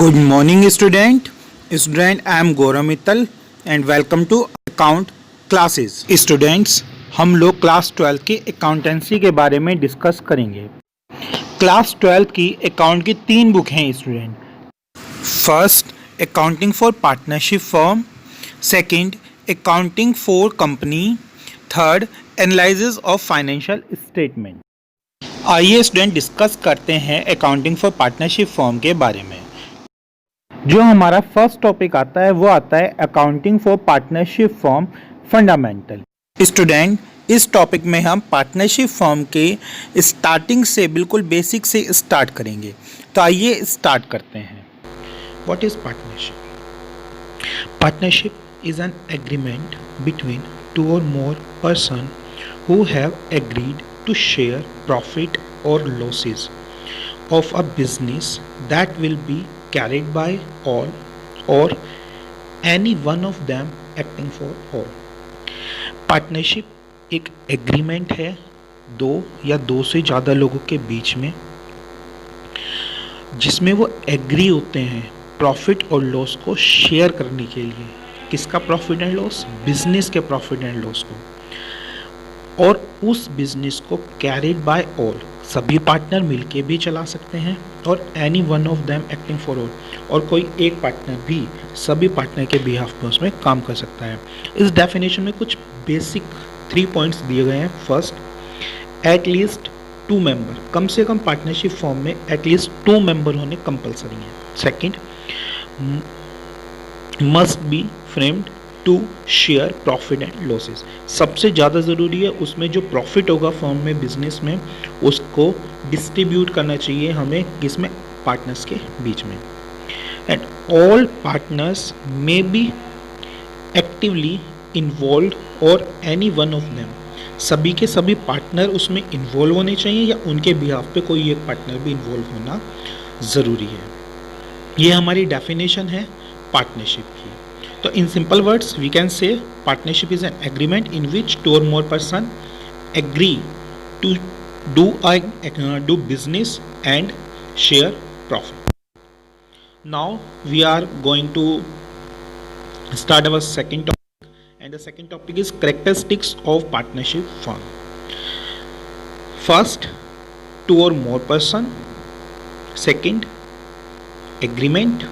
Good morning student. I am Gaurav Mittal and welcome to account classes. Students, हम लोग class 12 की accountancy के बारे में डिस्कस करेंगे। क्लास 12 की अकाउंट की 3 बुक हैं student. First, accounting for partnership firm, second, accounting for company, third, analysis of financial statement. आइए स्टूडेंट डिस्कस करते हैं अकाउंटिंग फॉर पार्टनरशिप फर्म के बारे में। जो हमारा फर्स्ट टॉपिक आता है वो आता है accounting for partnership firm fundamental. Student, इस टॉपिक में हम पार्टनरशिप फर्म के स्टार्टिंग से बिल्कुल बेसिक से स्टार्ट करेंगे। तो आइए स्टार्ट करते हैं। What is partnership? Partnership is an agreement between two or more person who have agreed to share profit और losses of a business that will be carried by all or any one of them acting for all. Partnership एक agreement है दो या दो से ज़्यादा लोगों के बीच में, जिसमें वो एग्री होते हैं प्रॉफिट और लॉस को शेयर करने के लिए। किसका प्रॉफिट एंड लॉस? बिजनेस के प्रॉफिट एंड लॉस को। और उस बिजनेस को कैरिड बाय ऑल, सभी पार्टनर मिलके भी चला सकते हैं, और any one of them acting for all, और कोई एक पार्टनर भी सभी पार्टनर के बिहाफ में उसमें काम कर सकता है। इस डेफिनेशन में कुछ बेसिक 3 पॉइंट्स दिए गए हैं। फर्स्ट, एटलीस्ट 2 मेंबर, कम से कम पार्टनरशिप फॉर्म में एटलीस्ट 2 मेंबर होने कंपलसरी है। Second, must be framed to share profit and losses, सबसे ज़्यादा ज़रूरी है उसमें जो प्रॉफिट होगा फर्म में, बिजनेस में, उसको डिस्ट्रीब्यूट करना चाहिए हमें, किसमें? पार्टनर्स के बीच में। And all partners may be actively involve और एनी वन ऑफ देम, सभी के सभी पार्टनर उसमें इन्वॉल्व होने चाहिए या उनके बिहाफ पे कोई एक पार्टनर भी इन्वॉल्व होना ज़रूरी है। ये हमारी डेफिनेशन है पार्टनरशिप की। तो in simple words we can say partnership is an agreement in which 2 or more person agree to do business and share profit. Now we are going to start our second topic, and the second topic is characteristics of partnership firm. First, 2 or more person. Second, agreement.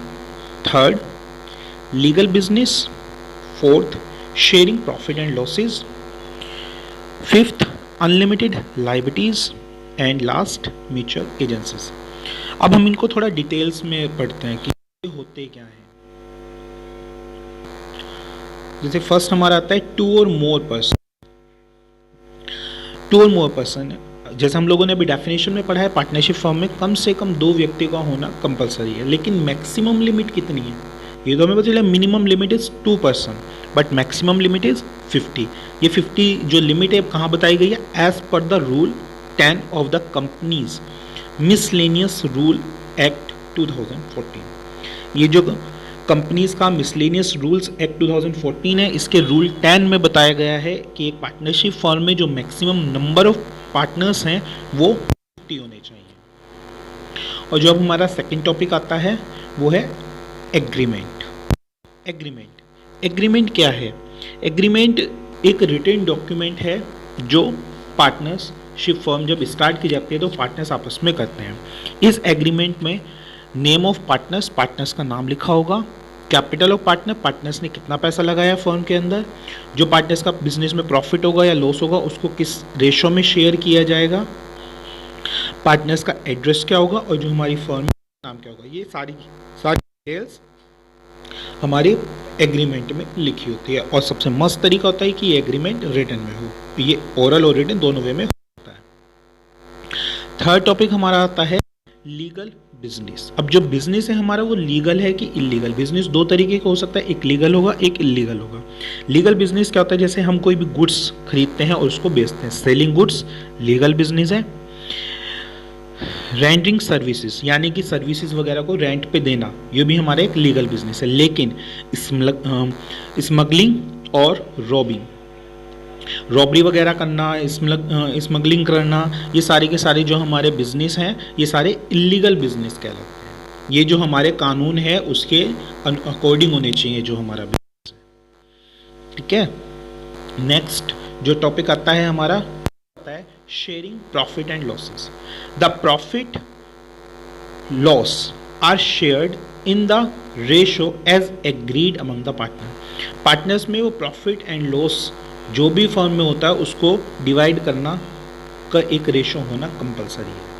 Third, legal business. Fourth, sharing profit and losses. Fifth, unlimited liabilities. And last, mutual agencies. अब हम इनको थोड़ा details में पढ़ते हैं कि ये होते क्या हैं। जैसे फर्स्ट हमारा आता है 2 और मोर पर्सन। 2 और मोर पर्सन, जैसे हम लोगों ने अभी डेफिनेशन में पढ़ा है, पार्टनरशिप फर्म में कम से कम 2 व्यक्ति का होना कंपलसरी है। लेकिन मैक्सिमम लिमिट कितनी है? ये तो हमें पता चला minimum limit is 2 person, but maximum limit is 50। ये 50 जो लिमिट है कहाँ बताई गई है? As per the rule 10 of the companies miscellaneous rule act 2014। ये जो कंपनीज का मिसलेनियस रूल्स एक्ट 2014 है, इसके रूल 10 में बताया गया है कि एक पार्टनरशिप फर्म में जो मैक्सिमम नंबर ऑफ पार्टनर्स हैं वो 50 होने चाहिए। और जो अब हमारा सेकेंड टॉपिक आता है वो है एग्रीमेंट। एग्रीमेंट क्या है? एग्रीमेंट एक रिटन डॉक्यूमेंट है जो पार्टनरशिप फर्म जब स्टार्ट की जाती है तो पार्टनर्स आपस में करते हैं। इस एग्रीमेंट में नेम ऑफ पार्टनर्स का नाम लिखा होगा, कैपिटल ऑफ पार्टनर्स ने कितना पैसा लगाया फर्म के अंदर, जो पार्टनर्स का बिजनेस में प्रॉफिट होगा या लॉस होगा उसको किस रेशो में शेयर किया जाएगा, पार्टनर्स का एड्रेस क्या होगा, और जो हमारी फर्म का नाम क्या होगा। ये सारी डिटेल्स हमारे एग्रीमेंट में लिखी होती है। और सबसे मस्त तरीका होता है कि ये एग्रीमेंट रिटन में हो, ये ओरल और रिटन दोनों वे में होता है। थर्ड टॉपिक हमारा आता है लीगल बिजनेस। अब जो बिजनेस है हमारा वो लीगल है कि इलीगल। बिजनेस 2 तरीके का हो सकता है, एक लीगल होगा एक इलीगल होगा। लीगल बिजनेस क्या होता है? जैसे हम कोई भी गुड्स खरीदते हैं और उसको बेचते हैं, सेलिंग गुड्स लीगल बिजनेस है। रेंटिंग सर्विसेज, यानी कि सर्विसेज वगैरह को रेंट पे देना, ये भी हमारा एक लीगल बिजनेस है। लेकिन स्मगलिंग और रॉबरी वगैरह करना, स्मगलिंग करना, ये सारे के सारे जो हमारे बिजनेस हैं ये सारे इलीगल बिजनेस कहलाते हैं। ये जो हमारे कानून है उसके अकॉर्डिंग होने चाहिए जो हमारा बिजनेस है। ठीक है, नेक्स्ट जो टॉपिक आता है हमारा आता है sharing profit and losses. The profit loss are shared in the ratio as agreed among the partners में वो प्रॉफिट एंड लॉस जो भी फर्म में होता है उसको डिवाइड करना का एक रेशो होना कंपलसरी है।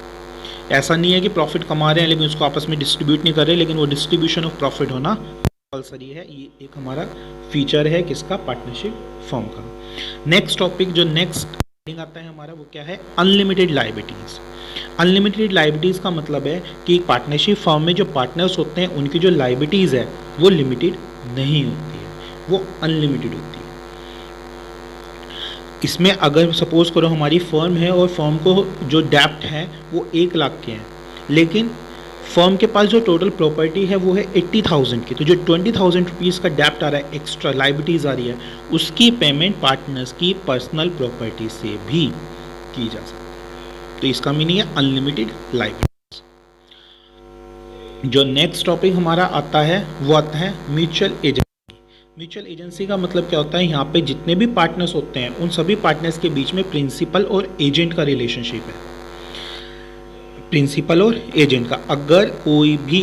ऐसा नहीं है कि प्रॉफिट कमा रहे हैं लेकिन उसको आपस में डिस्ट्रीब्यूट नहीं कर रहे, लेकिन वो डिस्ट्रीब्यूशन ऑफ प्रॉफिट होना कंपलसरी है। ये एक हमारा फीचर है किसका, पार्टनरशिप फर्म का। नेक्स्ट टॉपिक जो नेक्स्ट आता है हमारा वो क्या है, अनलिमिटेड लायबिलिटीज। अनलिमिटेड लायबिलिटीज का मतलब है कि पार्टनरशिप फर्म में जो पार्टनर्स होते हैं उनकी जो लायबिलिटीज है वो लिमिटेड नहीं होती है, वो अनलिमिटेड होती है। इसमें अगर सपोज करो हमारी फर्म है और फर्म को जो डेप्ट है वो 1 लाख के हैं, लेकिन फर्म के पास जो टोटल प्रॉपर्टी है वो है 80,000 की, तो जो 20,000 रुपीज़ का डेप्ट आ रहा है, एक्स्ट्रा लायबिलिटीज आ रही है, उसकी पेमेंट पार्टनर्स की पर्सनल प्रॉपर्टी से भी की जा सकती है। तो इसका मीनिंग है अनलिमिटेड लायबिलिटीज। जो नेक्स्ट टॉपिक हमारा आता है वो आता है म्यूचुअल एजेंसी। म्यूचुअल एजेंसी का मतलब क्या होता है, यहाँ पे जितने भी पार्टनर्स होते हैं उन सभी पार्टनर्स के बीच में प्रिंसिपल और एजेंट का रिलेशनशिप है। प्रिंसिपल और एजेंट का, अगर कोई भी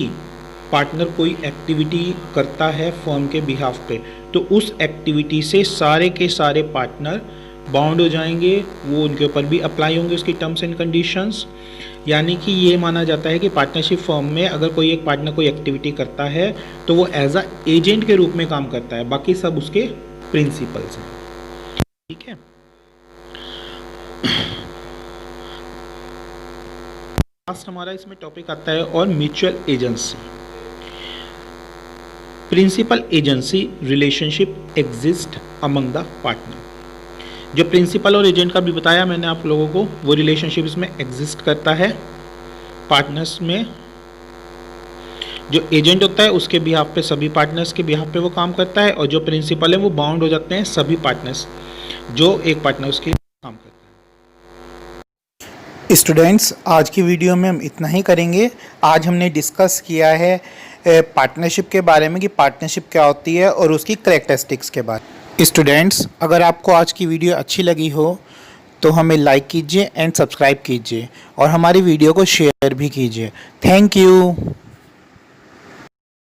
पार्टनर कोई एक्टिविटी करता है फर्म के बिहाफ पे तो उस एक्टिविटी से सारे के सारे पार्टनर बाउंड हो जाएंगे, वो उनके ऊपर भी अप्लाई होंगे उसकी टर्म्स एंड कंडीशंस। यानी कि ये माना जाता है कि पार्टनरशिप फर्म में अगर कोई एक पार्टनर कोई एक्टिविटी करता है तो वो एज अ एजेंट के रूप में काम करता है, बाकी सब उसके प्रिंसिपल्स हैं। ठीक है, लास्ट हमारा इसमें टॉपिक आता है और mutual agency. Principal agency relationship exist among the partner. जो प्रिंसिपल और एजेंट का भी बताया मैंने आप लोगों को, वो रिलेशनशिप इसमें एग्जिस्ट करता है पार्टनर्स में। जो एजेंट होता है उसके बिहाफ पे सभी पार्टनर्स के बिहाफ पे वो काम करता है, और जो प्रिंसिपल है वो बाउंड हो जाते हैं सभी पार्टनर्स जो एक पार्टनर उसके काम करता है। स्टूडेंट्स, आज की वीडियो में हम इतना ही करेंगे। आज हमने डिस्कस किया है पार्टनरशिप के बारे में कि पार्टनरशिप क्या होती है और उसकी कैरेक्टरिस्टिक्स के बारे में। स्टूडेंट्स, अगर आपको आज की वीडियो अच्छी लगी हो तो हमें लाइक कीजिए एंड सब्सक्राइब कीजिए और हमारी वीडियो को शेयर भी कीजिए। Thank you.